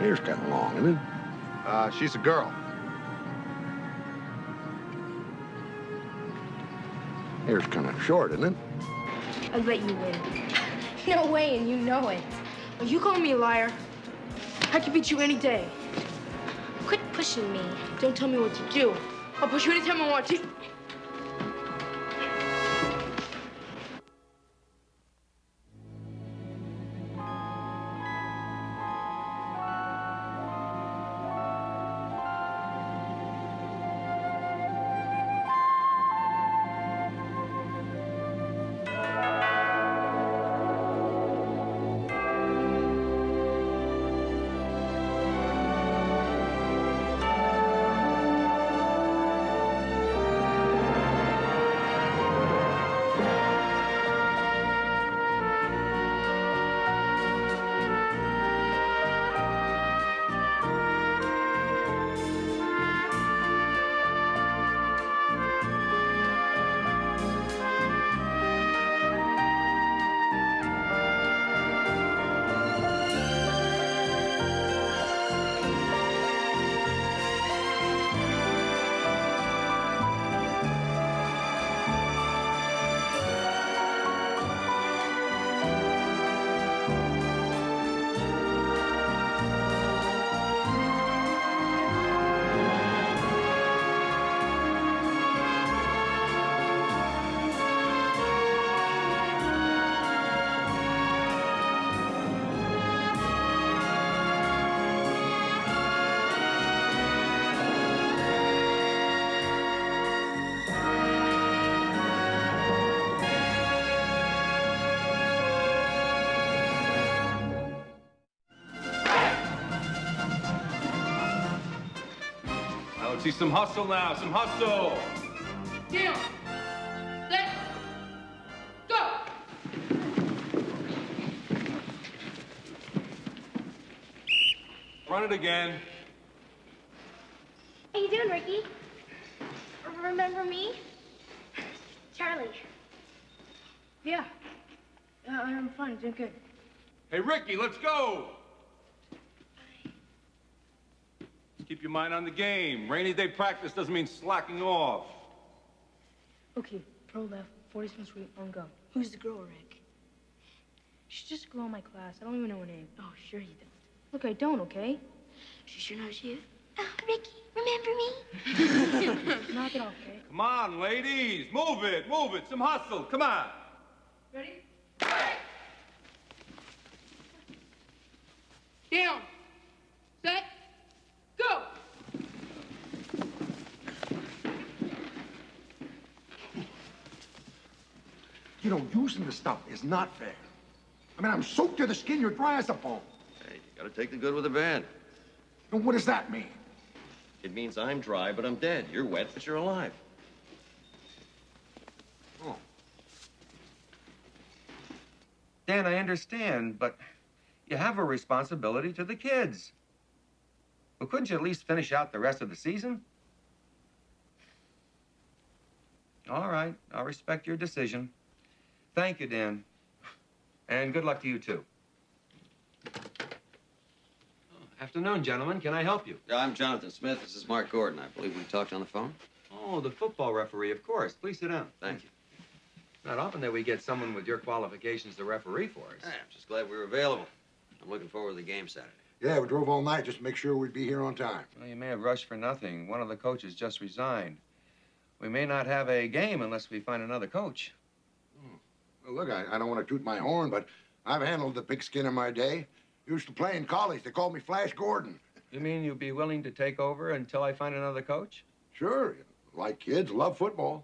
Hair's kind of long, isn't it? She's a girl. Hair's kind of short, isn't it? I bet you win. No way, and you know it. Are you calling me a liar? I can beat you any day. Quit pushing me. Don't tell me what to do. I'll push you anytime I want to. See some hustle now, some hustle. Down. Set. Go. Run it again. How you doing, Ricky? Remember me? Charlie. Yeah. I'm fine. Doing good. Hey, Ricky, let's go. Keep your mind on the game. Rainy day practice doesn't mean slacking off. Okay, pro left, 40 sweep, on go. Who's the girl, Rick? She's just a girl in my class. I don't even know her name. Oh, sure you don't. Look, I don't, okay? She sure knows you. Oh, Ricky, remember me? Knock it off, okay? Come on, ladies. Move it, move it. Some hustle. Come on. Ready? Down. Set. Go! You know, using the stuff is not fair. I mean, I'm soaked to the skin. You're dry as a bone. Hey, you gotta take the good with the bad. And what does that mean? It means I'm dry, but I'm dead. You're wet, but you're alive. Oh. Dan, I understand, but you have a responsibility to the kids. Well, couldn't you at least finish out the rest of the season? All right, I'll respect your decision. Thank you, Dan. And good luck to you, too. Afternoon, gentlemen. Can I help you? I'm Jonathan Smith. This is Mark Gordon. I believe we talked on the phone. Oh, the football referee, of course. Please sit down. Thank you. Not often that we get someone with your qualifications to referee for us. Hey, I'm just glad we were available. I'm looking forward to the game Saturday. Yeah, we drove all night just to make sure we'd be here on time. Well, you may have rushed for nothing. One of the coaches just resigned. We may not have a game unless we find another coach. Well, look, I don't want to toot my horn, but I've handled the pigskin in my day. Used to play in college. They called me Flash Gordon. You mean you'd be willing to take over until I find another coach? Sure. Like kids, love football.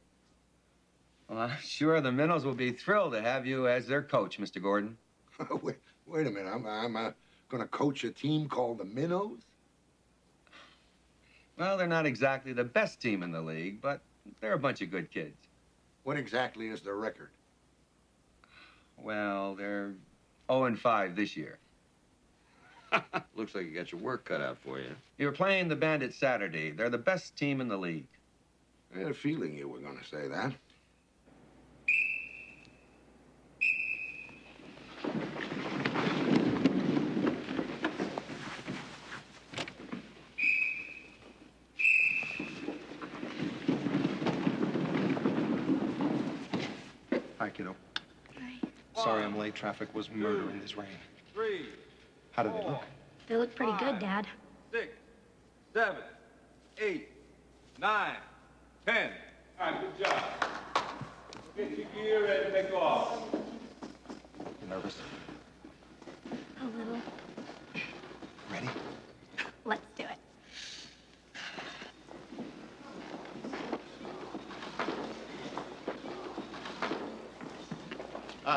Well, I'm sure the Minnows will be thrilled to have you as their coach, Mr. Gordon. Wait a minute. I'm going to coach a team called the Minnows? Well, they're not exactly the best team in the league, but they're a bunch of good kids. What exactly is their record? Well, they're 0-5 this year. Looks like you got your work cut out for you. You're playing the Bandits Saturday. They're the best team in the league. I had a feeling you were going to say that. Hi, kiddo. Hi. Sorry I'm late. Traffic was murder in this rain. 3, How did they look? They look pretty good, Dad. 6, 7, 8, 9, 10. All right, good job. Get your gear and take off. You nervous? A little. Ready? Let's do it.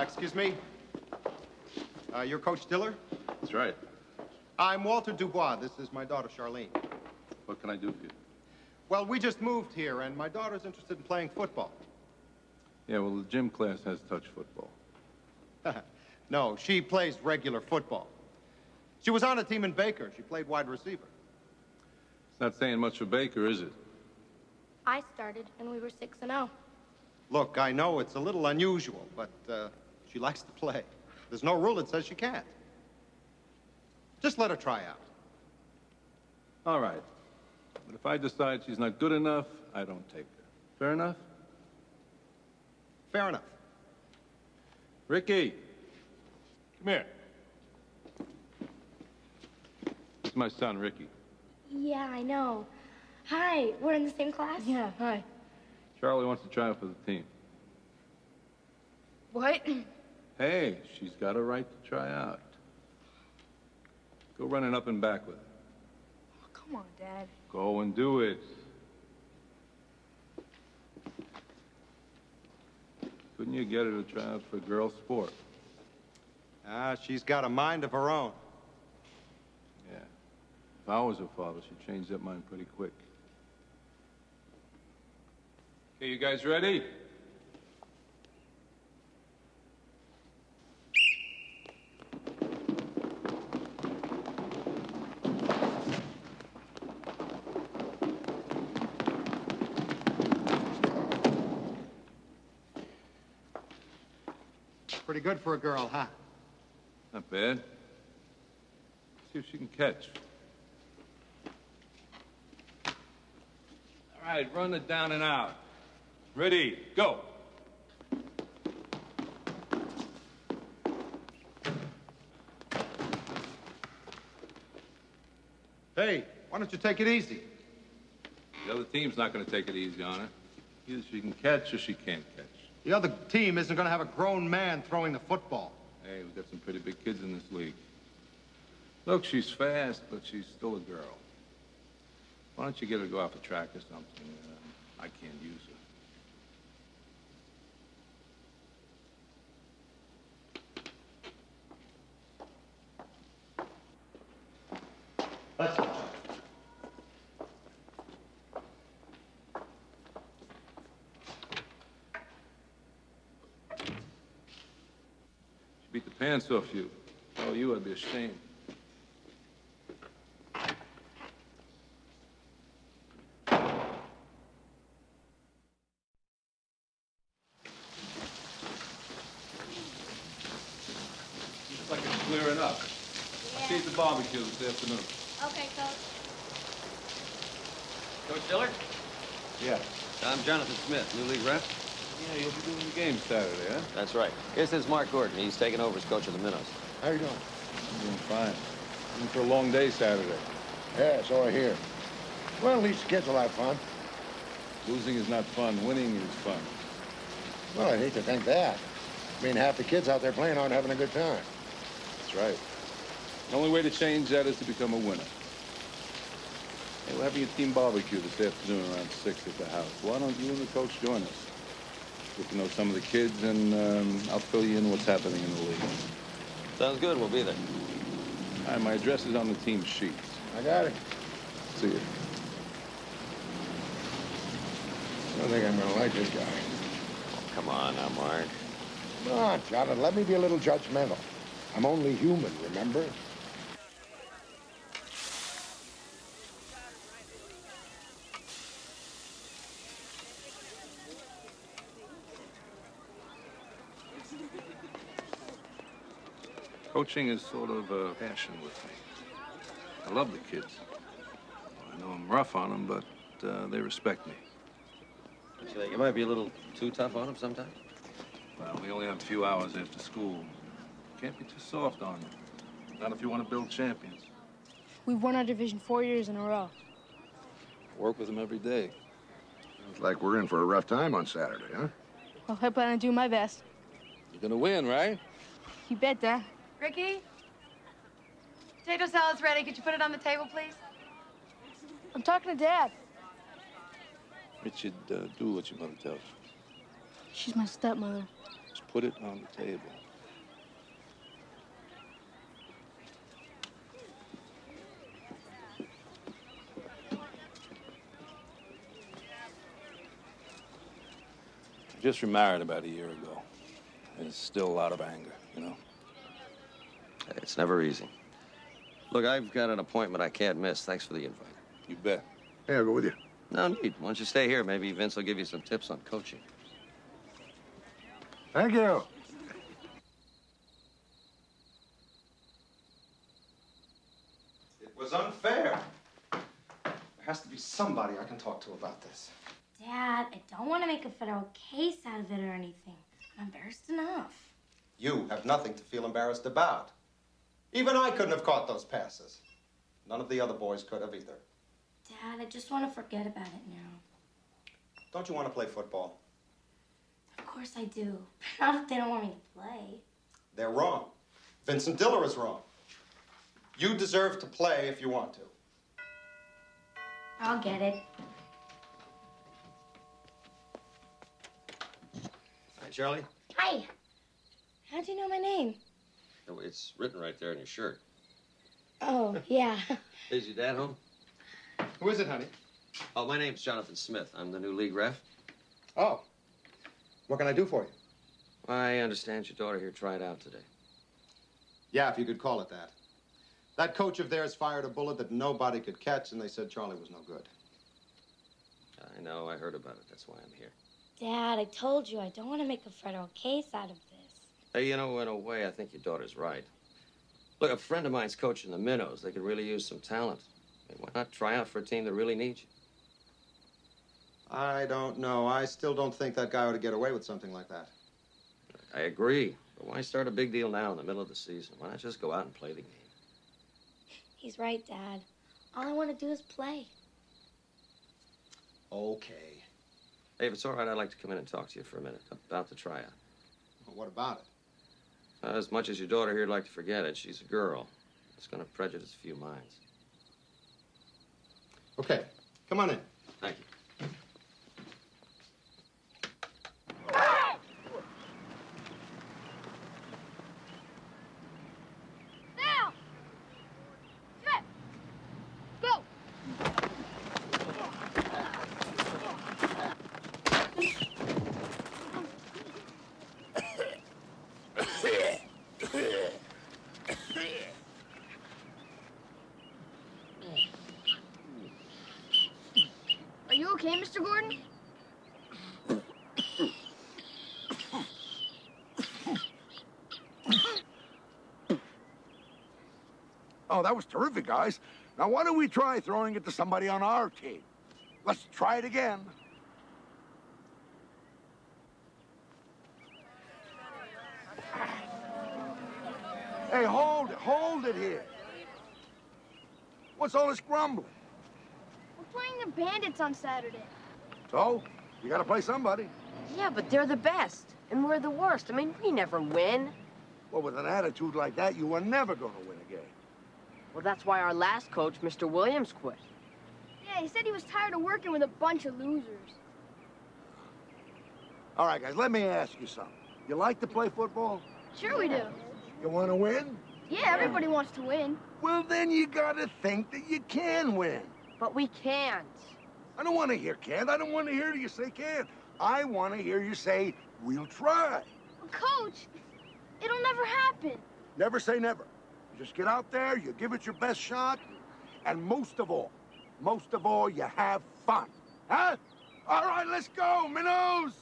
Excuse me? You're Coach Diller? That's right. I'm Walter Dubois. This is my daughter, Charlene. What can I do for you? Well, we just moved here, and my daughter's interested in playing football. Yeah, well, the gym class has touch football. No, she plays regular football. She was on a team in Baker. She played wide receiver. It's not saying much for Baker, is it? I started, and we were 6-0. Look, I know it's a little unusual, but she likes to play. There's no rule that says she can't. Just let her try out. All right. But if I decide she's not good enough, I don't take her. Fair enough? Fair enough. Ricky, come here. This is my son, Ricky. Yeah, I know. Hi, we're in the same class? Yeah, hi. Charlie wants to try out for the team. What? Hey, she's got a right to try out. Go running up and back with her. Oh, come on, Dad. Go and do it. Couldn't you get her to try out for girls' sport? She's got a mind of her own. Yeah. If I was her father, she'd change that mind pretty quick. Okay, you guys ready? Pretty good for a girl, huh? Not bad. See if she can catch. All right, run it down and out. Ready, go. Hey, why don't you take it easy? The other team's not going to take it easy on her. Either she can catch or she can't catch. The other team isn't going to have a grown man throwing the football. Hey, we've got some pretty big kids in this league. Look, she's fast, but she's still a girl. Why don't you get her to go out for track or something? I can't use her. Let's go. She beat the pants off you. Oh, you, I'd be ashamed. Looks like it's clearing up. I'll see you at the barbecue this afternoon. Okay, Coach. Coach Diller? Yeah. I'm Jonathan Smith, new league ref. Yeah, you'll be doing the game Saturday, huh? That's right. This is Mark Gordon. He's taking over as coach of the Minnows. How you doing? I'm doing fine. In for a long day Saturday. Yeah, so I hear. Well, at least the kids will have fun. Losing is not fun. Winning is fun. Well, I'd hate to think that. I mean, half the kids out there playing aren't having a good time. That's right. The only way to change that is to become a winner. Hey, we're having a team barbecue this afternoon around 6 at the house. Why don't you and the coach join us? Get to know some of the kids, and I'll fill you in what's happening in the league. Sounds good. We'll be there. All right, my address is on the team sheets. I got it. See you. I don't think I'm gonna like this guy. Oh, come on now, Mark. Come on, Jonathan, let me be a little judgmental. I'm only human, remember? Coaching is sort of a passion with me. I love the kids. I know I'm rough on them, but they respect me. Don't you think you might be a little too tough on him sometimes? Well, we only have a few hours after school. Can't be too soft on them. Not if you want to build champions. We've won our division 4 years in a row. Work with them every day. Looks like we're in for a rough time on Saturday, huh? Well, I plan on doing my best. You're gonna win, right? You bet, Dad. Ricky? Potato salad's ready. Could you put it on the table, please? I'm talking to Dad. It should do what your mother tells you. She's my stepmother. Just put it on the table. I just remarried about a year ago. There's still a lot of anger, you know? It's never easy. Look, I've got an appointment I can't miss. Thanks for the invite. You bet. Hey, I'll go with you. No need. Why don't you stay here? Maybe Vince will give you some tips on coaching. Thank you. It was unfair. There has to be somebody I can talk to about this. Dad, I don't want to make a federal case out of it or anything. I'm embarrassed enough. You have nothing to feel embarrassed about. Even I couldn't have caught those passes. None of the other boys could have either. Dad, I just want to forget about it now. Don't you want to play football? Of course I do. But not if they don't want me to play. They're wrong. Vincent Diller is wrong. You deserve to play if you want to. I'll get it. Hi, Charlie. Hi. How'd you know my name? Oh, it's written right there in your shirt. Oh, yeah. Is your dad home? Who is it, honey? Oh, my name's Jonathan Smith. I'm the new league ref. Oh. What can I do for you? I understand your daughter here tried out today. Yeah, if you could call it that. That coach of theirs fired a bullet that nobody could catch, and they said Charlie was no good. I know. I heard about it. That's why I'm here. Dad, I told you I don't want to make a federal case out of this. Hey, you know, in a way, I think your daughter's right. Look, a friend of mine's coaching the minnows. They could really use some talent. Hey, why not try out for a team that really needs you? I don't know. I still don't think that guy ought to get away with something like that. I agree. But why start a big deal now in the middle of the season? Why not just go out and play the game? He's right, Dad. All I want to do is play. Okay. Hey, if it's all right, I'd like to come in and talk to you for a minute about the tryout. Well, what about it? As much as your daughter here'd like to forget it, she's a girl. It's going to prejudice a few minds. Okay. Come on in. Thank you. Now! Smith! Go! Are you okay, Mr. Gordon? Oh, that was terrific, guys. Now, why don't we try throwing it to somebody on our team? Let's try it again. Hey, hold it here. What's all this grumbling? We're playing the Bandits on Saturday. So, you gotta play somebody. Yeah, but they're the best, and we're the worst. I mean, we never win. Well, with an attitude like that, you were never gonna win a game. Well, that's why our last coach, Mr. Williams, quit. Yeah, he said he was tired of working with a bunch of losers. All right, guys, let me ask you something. You like to play football? Sure we do. You want to win? Yeah, everybody wants to win. Well, then you gotta think that you can win. But we can't. I don't want to hear can't. I don't want to hear you say can't. I want to hear you say, we'll try. Coach, it'll never happen. Never say never. You just get out there, you give it your best shot, and most of all, you have fun. Huh? All right, let's go, minnows.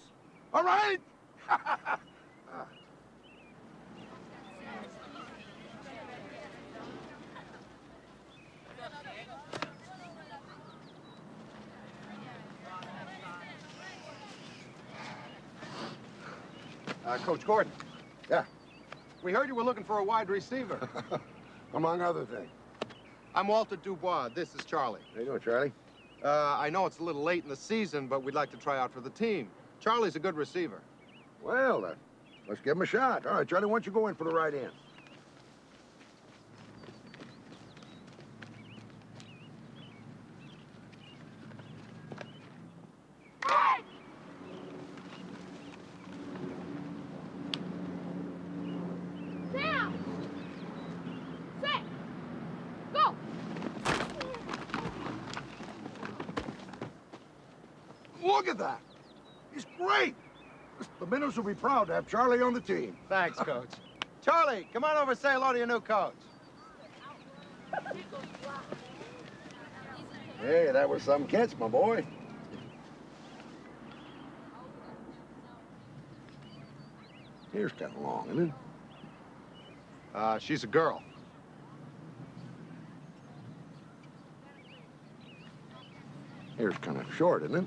All right? Coach Gordon, Yeah, we heard you were looking for a wide receiver. among other things. I'm Walter Dubois. This is Charlie. How you doing, Charlie? I know it's a little late in the season, but we'd like to try out for the team. Charlie's a good receiver. Well, let's give him a shot. All right, Charlie, why don't you go in for the right end? Look at that. He's great. The Minnows will be proud to have Charlie on the team. Thanks, Coach. Charlie, come on over and say hello to your new coach. Hey, that was some catch, my boy. Hair's kind of long, isn't it? She's a girl. Hair's kind of short, isn't it?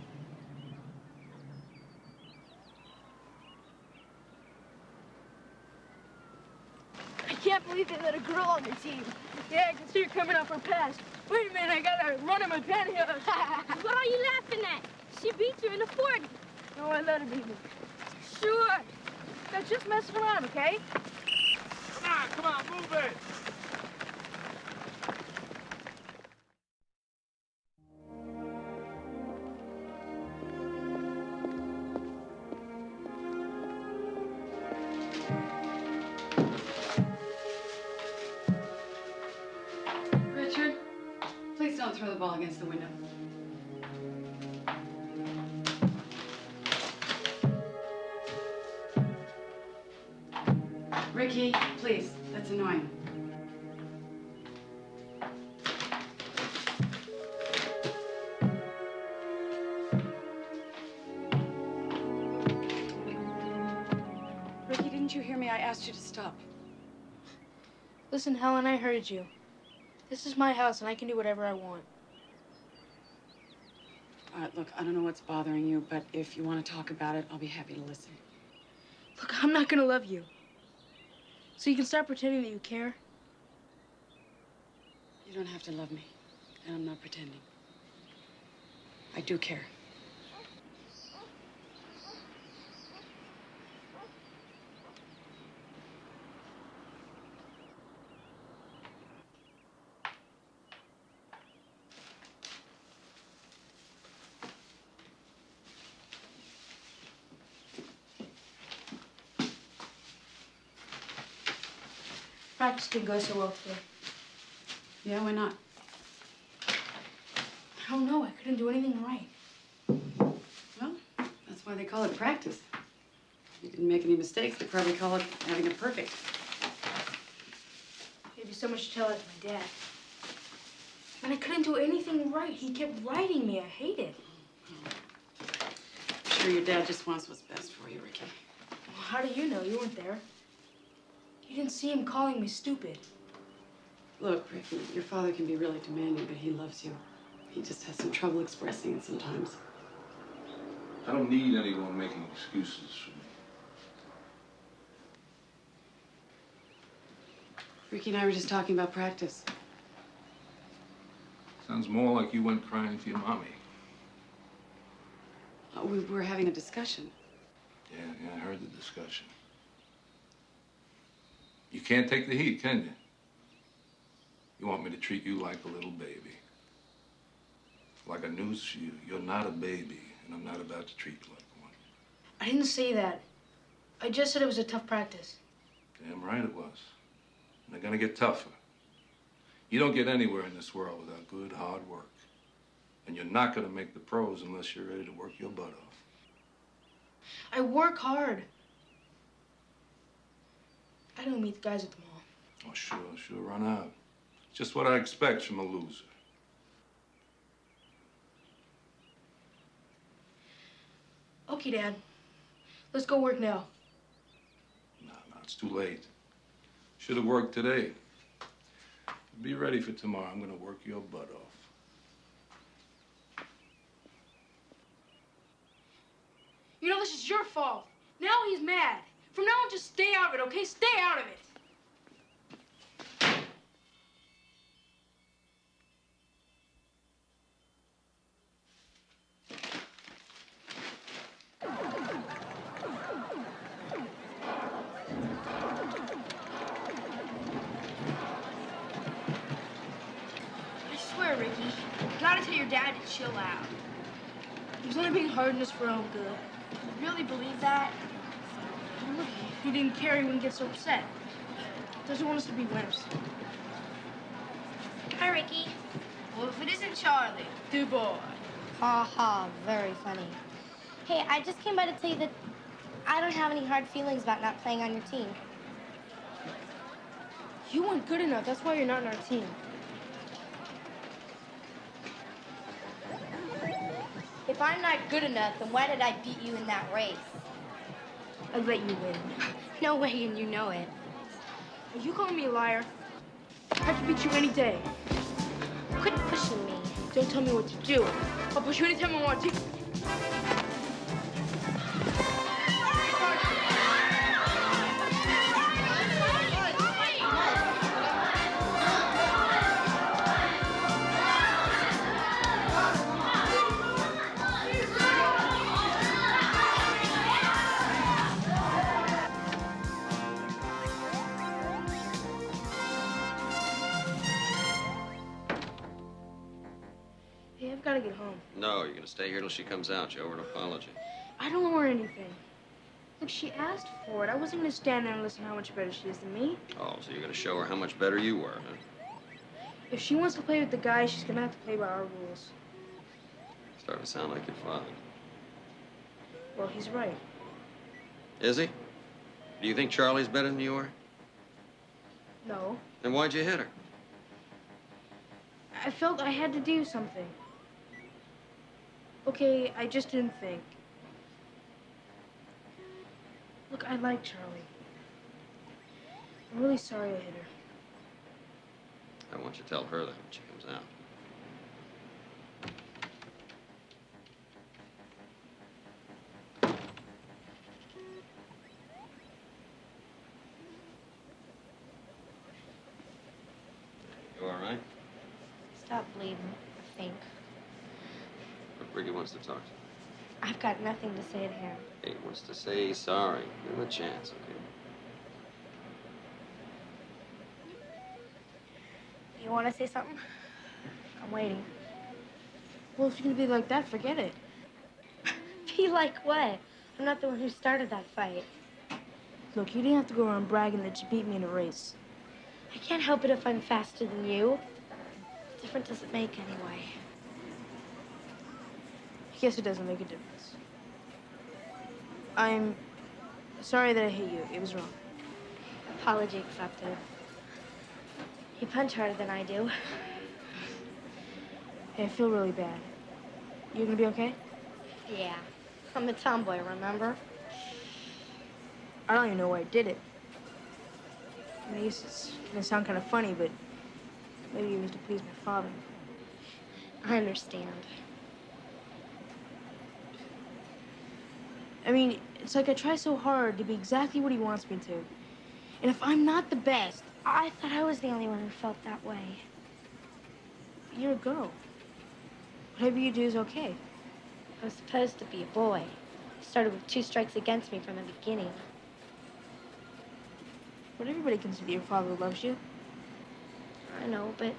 I can't believe they let a girl on their team. Yeah, I can see her coming up her pass. Wait a minute, I gotta run in my pantyhose. What are you laughing at? She beat you in the 40. No, I let her beat me. Sure. Now, just messing around, okay? Come on, move it. Richard, please don't throw the ball against the window. Ricky, please. That's annoying. Ricky, didn't you hear me? I asked you to stop. Listen, Helen, I heard you. This is my house, and I can do whatever I want. Look, I don't know what's bothering you, but if you want to talk about it, I'll be happy to listen. Look, I'm not gonna love you. So you can stop pretending that you care. You don't have to love me, and I'm not pretending. I do care. Practice didn't go so well today. Yeah, why not? I don't know. I couldn't do anything right. Well, that's why they call it practice. If you didn't make any mistakes, they probably call it having a perfect. It'd be so much to tell that to my dad. And I couldn't do anything right. He kept writing me. I hate it. I'm sure your dad just wants what's best for you, Ricky. Well, how do you know? You weren't there. You didn't see him calling me stupid. Look, Ricky, your father can be really demanding, but he loves you. He just has some trouble expressing it sometimes. I don't need anyone making excuses for me. Ricky and I were just talking about practice. Sounds more like you went crying to your mommy. We were having a discussion. Yeah, I heard the discussion. You can't take the heat, can you? You want me to treat you like a little baby. Like a news for you, you're not a baby, and I'm not about to treat you like one. I didn't say that. I just said it was a tough practice. Damn right it was. And they're gonna get tougher. You don't get anywhere in this world without good, hard work. And you're not gonna make the pros unless you're ready to work your butt off. I work hard. I don't meet the guys at the mall. Oh, sure, run out. Just what I expect from a loser. Okay, Dad. Let's go work now. No, it's too late. Should have worked today. Be ready for tomorrow. I'm gonna work your butt off. You know, this is your fault. Now he's mad. From now on, just stay out of it, okay? Stay out of it. I swear, Ricky, you gotta tell your dad to chill out. He's only being hard on us for our own good. You really believe that? Look, if he didn't care, he wouldn't get so upset. He doesn't want us to be wimps. Hi, Ricky. Well, if it isn't Charlie, Du boy. Ha ha, very funny. Hey, I just came by to tell you that I don't have any hard feelings about not playing on your team. You weren't good enough. That's why you're not on our team. If I'm not good enough, then why did I beat you in that race? I'd let you win. No way, and you know it. Are you calling me a liar? I can beat you any day. Quit pushing me. Don't tell me what to do. I'll push you anytime I want to. Hey, I've got to get home. No, you're gonna stay here till she comes out. You owe her an apology. I don't owe her anything. Look, she asked for it. I wasn't going to stand there and listen to how much better she is than me. Oh, so you're gonna show her how much better you were, huh? If she wants to play with the guy, she's going to have to play by our rules. Starting to sound like your father. Well, he's right. Is he? Do you think Charlie's better than you are? No. Then why'd you hit her? I felt I had to do something. Okay, I just didn't think. Look, I like Charlie. I'm really sorry I hit her. I want you to tell her that when she comes out. You all right? Stop bleeding, I think. Look, Ricky wants to talk to you. I've got nothing to say to him. He wants to say sorry. Give him a chance, okay? You want to say something? I'm waiting. Well, if you're going to be like that, forget it. Be like what? I'm not the one who started that fight. Look, you didn't have to go around bragging that you beat me in a race. I can't help it if I'm faster than you. What difference does it make anyway? I guess it doesn't make a difference. I'm sorry that I hit you. It was wrong. Apology accepted. You punch harder than I do. Hey, I feel really bad. You gonna be okay? Yeah. I'm a tomboy, remember? I don't even know why I did it. I mean, I guess it's gonna sound kind of funny, but maybe it was to please my father. I understand. I mean, it's like I try so hard to be exactly what he wants me to. And if I'm not the best, I thought I was the only one who felt that way. you're a girl. Whatever you do is okay. I was supposed to be a boy. I started with 2 strikes against me from the beginning. But everybody considers your father loves you. I know, but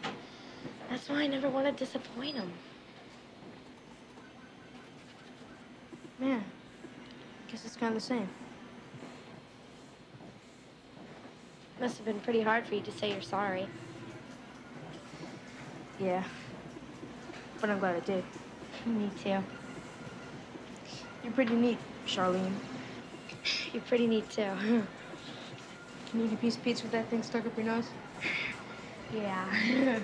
that's why I never want to disappoint him. Yeah. Guess it's kind of the same. Must have been pretty hard for you to say you're sorry. Yeah. But I'm glad I did. Me too. You're pretty neat, Charlene. You're pretty neat too. Can you eat a piece of pizza with that thing stuck up your nose? Yeah.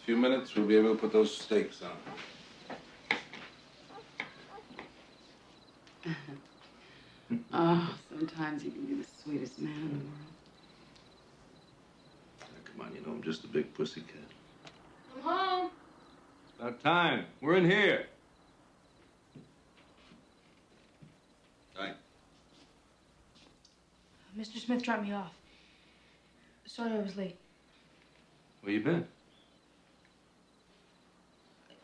A few minutes, we'll be able to put those stakes on. Oh, sometimes you can be the sweetest man in the world. Come on, you know I'm just a big pussycat. I'm home. About time. We're in here. Right. Mr. Smith dropped me off. Sorry I was late. Where you been?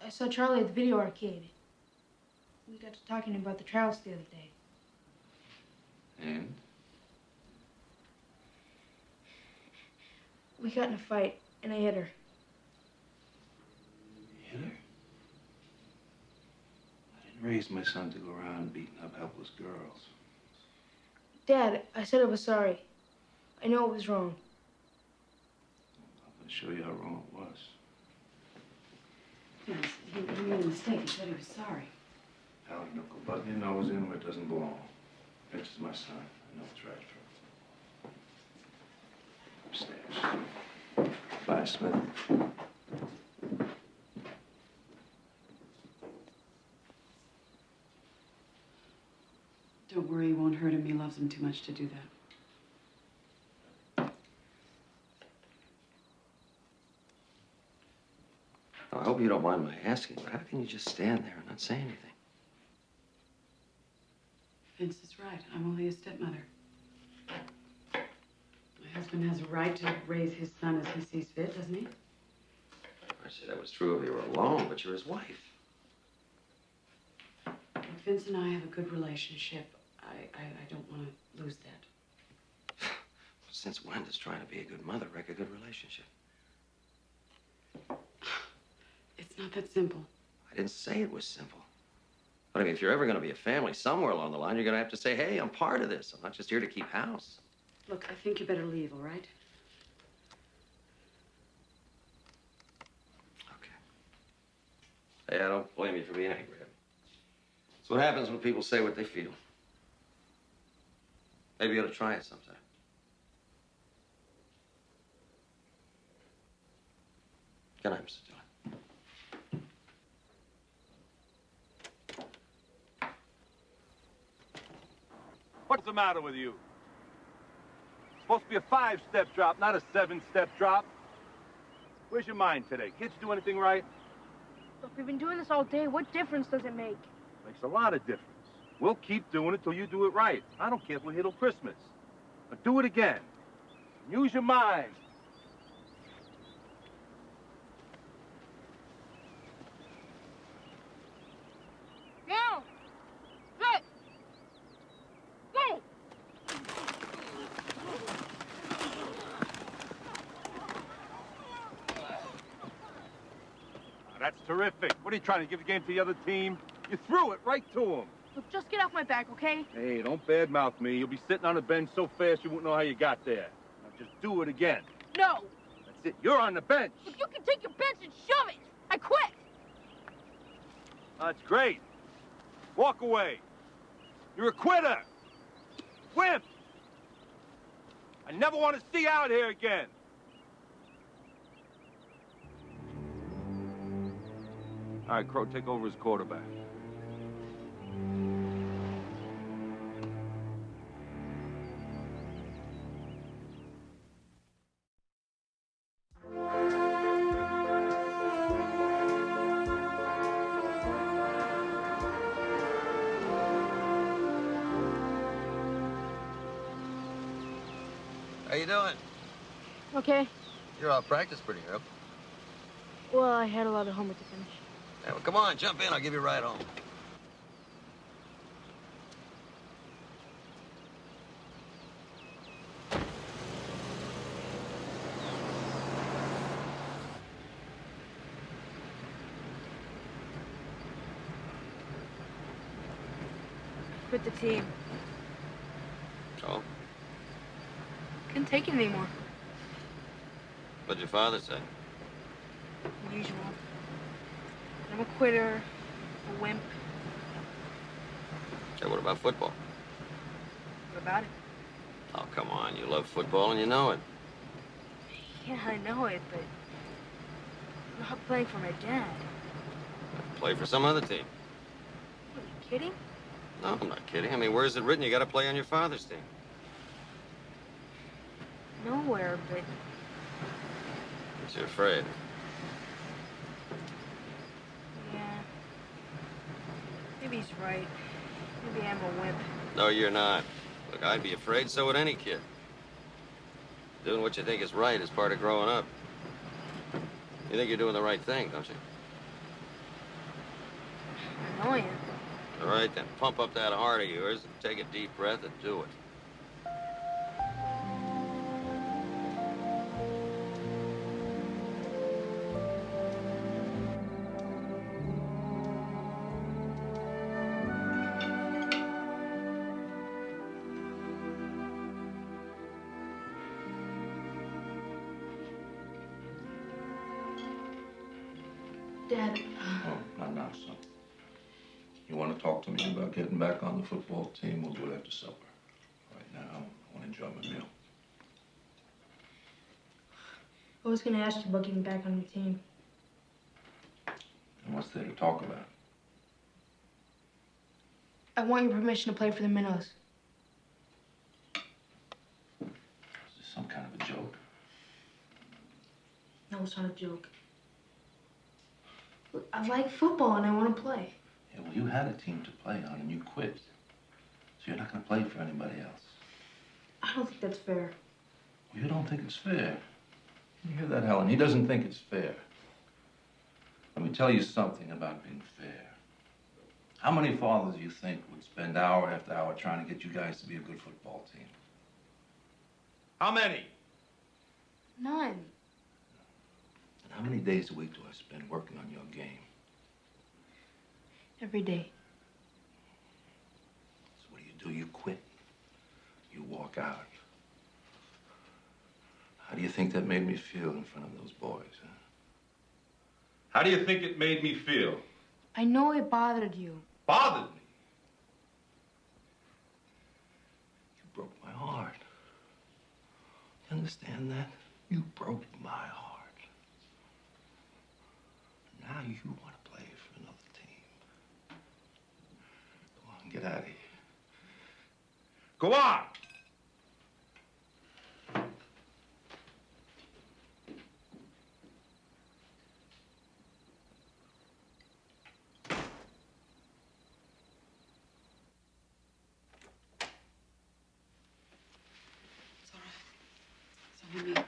I saw Charlie at the video arcade. We got to talking about the tryouts the other day. And? We got in a fight, and I hit her. Hit her? I didn't raise my son to go around beating up helpless girls. Dad, I said I was sorry. I know it was wrong. I'm going to show you how wrong it was. Yes, he made a mistake. He said he was sorry. Allie, don't go butting your nose in where it doesn't belong. This is my son. I know it's right for him. Upstairs. Bye, Smith. Don't worry, he won't hurt him. He loves him too much to do that. I hope you don't mind my asking, but how can you just stand there and not say anything? Vince is right. I'm only a stepmother. My husband has a right to raise his son as he sees fit, doesn't he? I say that was true if you were alone, but you're his wife. Look, Vince and I have a good relationship. I don't want to lose that. Since when does trying to be a good mother wreck a good relationship? It's not that simple. I didn't say it was simple. But I mean, if you're ever going to be a family, somewhere along the line, you're going to have to say, hey, I'm part of this. I'm not just here to keep house. Look, I think you better leave, all right? Okay. Hey, I don't blame you for being angry. It's what happens when people say what they feel. Maybe you ought to try it sometime. Good night, Mr. Dillon. What's the matter with you? Supposed to be a 5-step drop, not a 7-step drop. Where's your mind today? Kids do anything right? Look, we've been doing this all day. What difference does it make? Makes a lot of difference. We'll keep doing it till you do it right. I don't care if we're here till Christmas. But do it again. Use your mind. Now! Sit! Go! That's terrific. What are you trying to give the game to the other team? You threw it right to them. Look, just get off my back, okay? Hey, don't badmouth me. You'll be sitting on the bench so fast you won't know how you got there. Now just do it again. No! That's it. You're on the bench. Look, you can take your bench and shove it! I quit! That's great. Walk away. You're a quitter. Wimp. I never want to see you out here again. All right, Crow, take over as quarterback. How you doing? Okay. You're off practice pretty early. Well, I had a lot of homework to finish. Yeah, well, come on, jump in. I'll give you a ride home. Quit the team. Oh? Couldn't take it anymore. What'd your father say? Usual. I'm a quitter, a wimp. Okay, what about football? What about it? Oh, come on. You love football and you know it. Yeah, I know it, but Not playing for my dad. Play for some other team. Are you kidding? No, I'm not kidding. I mean, where's it written you got to play on your father's team? Nowhere, but But you're afraid. yeah. Maybe he's right. Maybe I'm a wimp. No, you're not. Look, I'd be afraid, so would any kid. Doing what you think is right is part of growing up. You think you're doing the right thing, don't you? I know I am. All right, then pump up that heart of yours and take a deep breath and do it. Dad, Oh, not now, son. You want to talk to me about getting back on the football team? We'll do it after supper. Right now, I want to enjoy my meal. I was gonna ask you about getting back on the team. And what's there to talk about? I want your permission to play for the minnows. Is this some kind of a joke? No, it's not a joke. Look, I like football and I want to play. Yeah, well, you had a team to play on and you quit. So you're not going to play for anybody else. I don't think that's fair. Well, you don't think it's fair. You hear that, Helen? He doesn't think it's fair. Let me tell you something about being fair. How many fathers do you think would spend hour after hour trying to get you guys to be a good football team? How many? None. And how many days a week do I spend working on your game? Every day. So what do? You quit. You walk out. How do you think that made me feel in front of those boys, huh? How do you think it made me feel? I know it bothered you. Bothered me? You broke my heart. You understand that? You broke my heart. Now you want to play for another team. Go on, get out of here. Go on! It's all right. It's only me.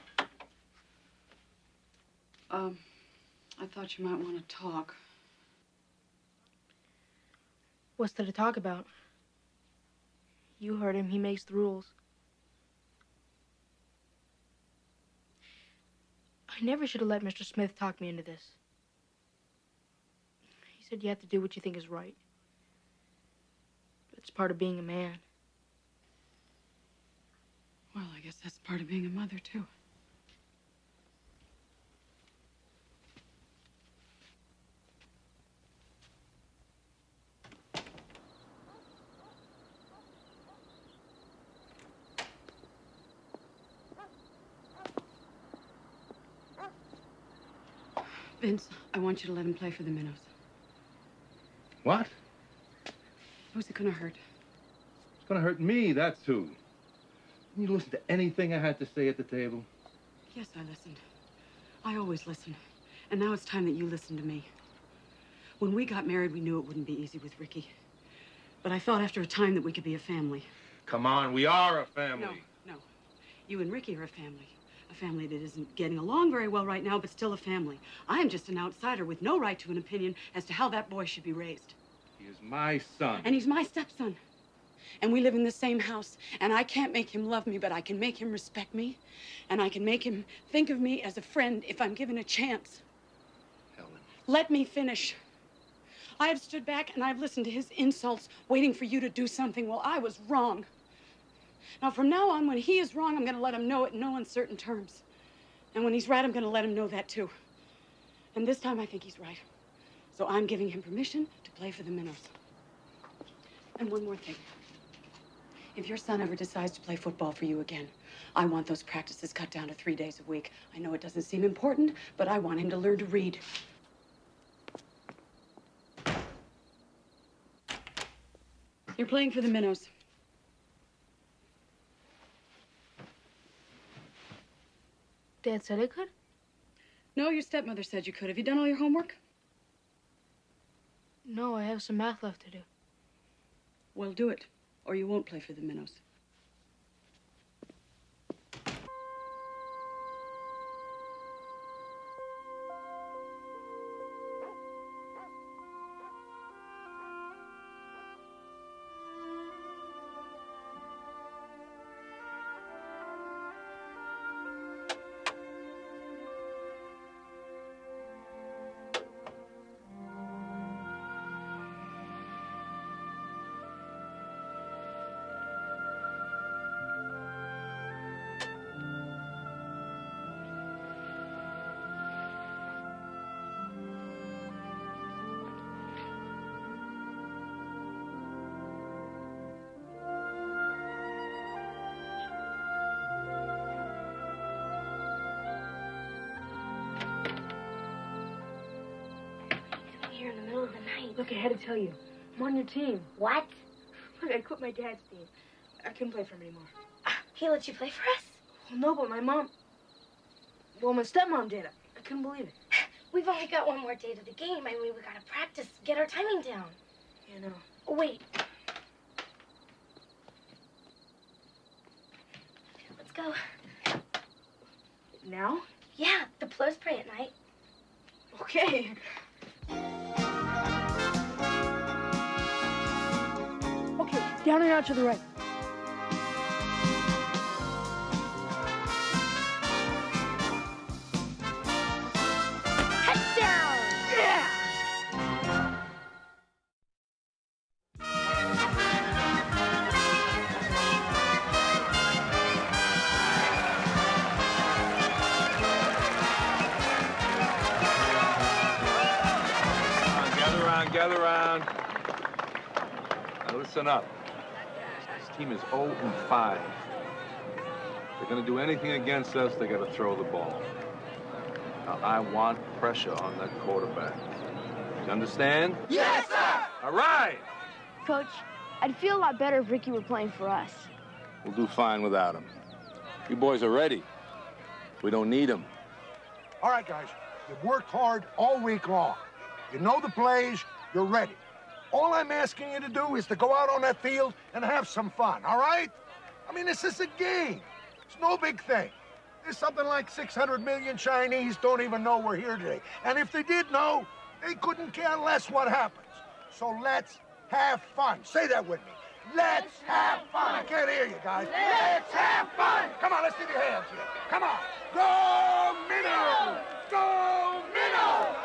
I thought you might want to talk. What's there to talk about? You heard him. He makes the rules. I never should have let Mr. Smith talk me into this. He said you have to do what you think is right. It's part of being a man. Well, I guess that's part of being a mother, too. Vince, I want you to let him play for the minnows. What? Who's it gonna hurt? It's gonna hurt me, that's who. Didn't you listen to anything I had to say at the table? Yes, I listened. I always listen. And now it's time that you listen to me. When we got married, we knew it wouldn't be easy with Ricky. But I thought after a time that we could be a family. Come on, we are a family. No. You and Ricky are a family. A family that isn't getting along very well right now, but still a family. I am just an outsider with no right to an opinion as to how that boy should be raised. He is my son. And he's my stepson. And we live in the same house. And I can't make him love me, but I can make him respect me. And I can make him think of me as a friend if I'm given a chance. Helen. Let me finish. I have stood back and I've listened to his insults, waiting for you to do something. Well, I was wrong. Now, from now on, when he is wrong, I'm going to let him know it in no uncertain terms. And when he's right, I'm going to let him know that, too. And this time, I think he's right. So I'm giving him permission to play for the minnows. And one more thing. If your son ever decides to play football for you again, I want those practices cut down to 3 days a week. I know it doesn't seem important, but I want him to learn to read. You're playing for the minnows. Dad said I could? No, your stepmother said you could. Have you done all your homework? No, I have some math left to do. Well, do it, or you won't play for the minnows. Here in the middle of the night. Look, I had to tell you. I'm on your team. What? Look, I quit my dad's team. I couldn't play for him anymore. He let you play for us? Well, no, but my mom... Well, my stepmom did. I couldn't believe it. We've only got one more day to the game. I mean, we gotta practice, get our timing down. You know. Oh, wait. Let's go. Now? Yeah, the players pray at night. Okay. Okay, down and out to the right. Touchdown! Yeah! Gather around. Now listen up. This team is 0-5. If they're going to do anything against us, they got to throw the ball. Now, I want pressure on that quarterback. You understand? Yes, sir! All right! Coach, I'd feel a lot better if Ricky were playing for us. We'll do fine without him. You boys are ready. We don't need him. All right, guys. You've worked hard all week long. You know the plays. You're ready. All I'm asking you to do is to go out on that field and have some fun, all right? I mean, this is a game. It's no big thing. There's something like 600 million Chinese don't even know we're here today. And if they did know, they couldn't care less what happens. So let's have fun. Say that with me. Let's have fun. I can't hear you, guys. Let's have fun. Come on, let's see your hands here. Come on. Go, Minnows! Go, Minnows!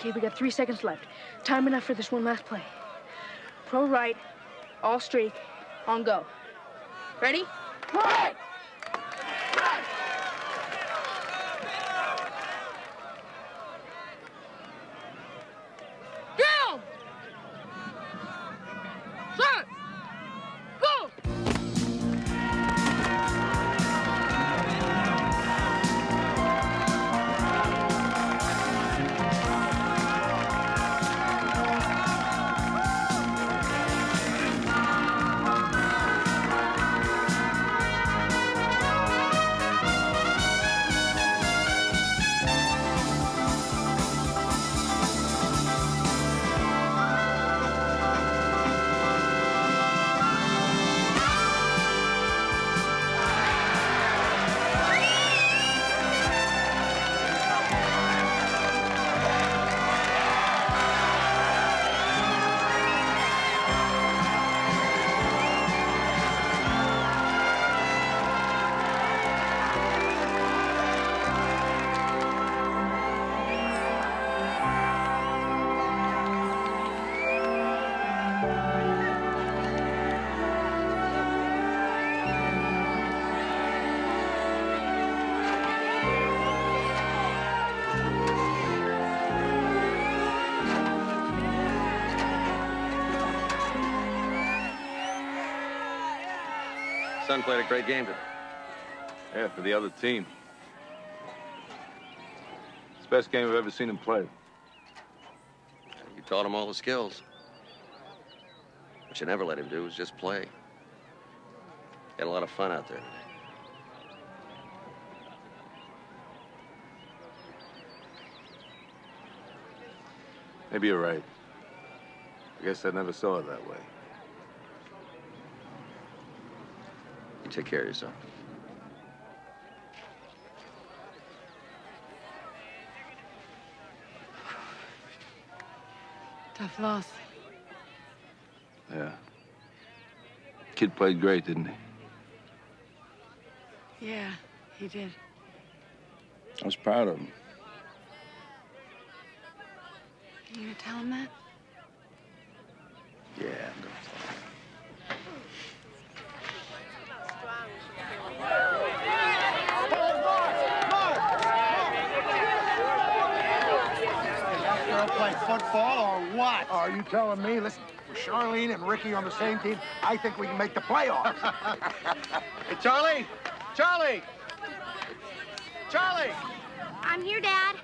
Okay, we got 3 seconds left. Time enough for this one last play. Pro right, all straight, on go. Ready? Right! Down! Set! Go! Son played a great game today. Yeah, for the other team. It's the best game I've ever seen him play. You taught him all the skills. What you never let him do was just play. Had a lot of fun out there today. Maybe you're right. I guess I never saw it that way. You take care of yourself. Tough loss. Yeah. Kid played great, didn't he? Yeah, he did. I was proud of him. You gonna tell him that? Yeah, I'm gonna tell him. Play football or what? Are you telling me? Listen, with Charlene and Ricky on the same team, I think we can make the playoffs. Hey, Charlie! Charlie! Charlie! I'm here, Dad.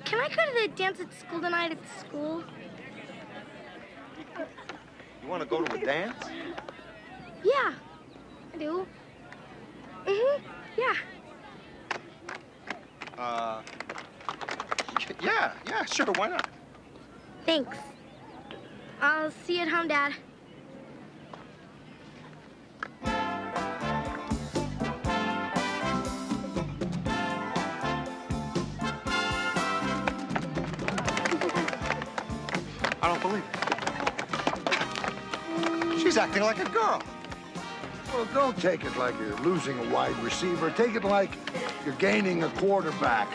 Can I go to the dance at school tonight at school? You want to go to a dance? Yeah, I do. Yeah. Yeah, sure, why not? Thanks. I'll see you at home, Dad. I don't believe it. She's acting like a girl. Well, don't take it like you're losing a wide receiver. Take it like you're gaining a quarterback.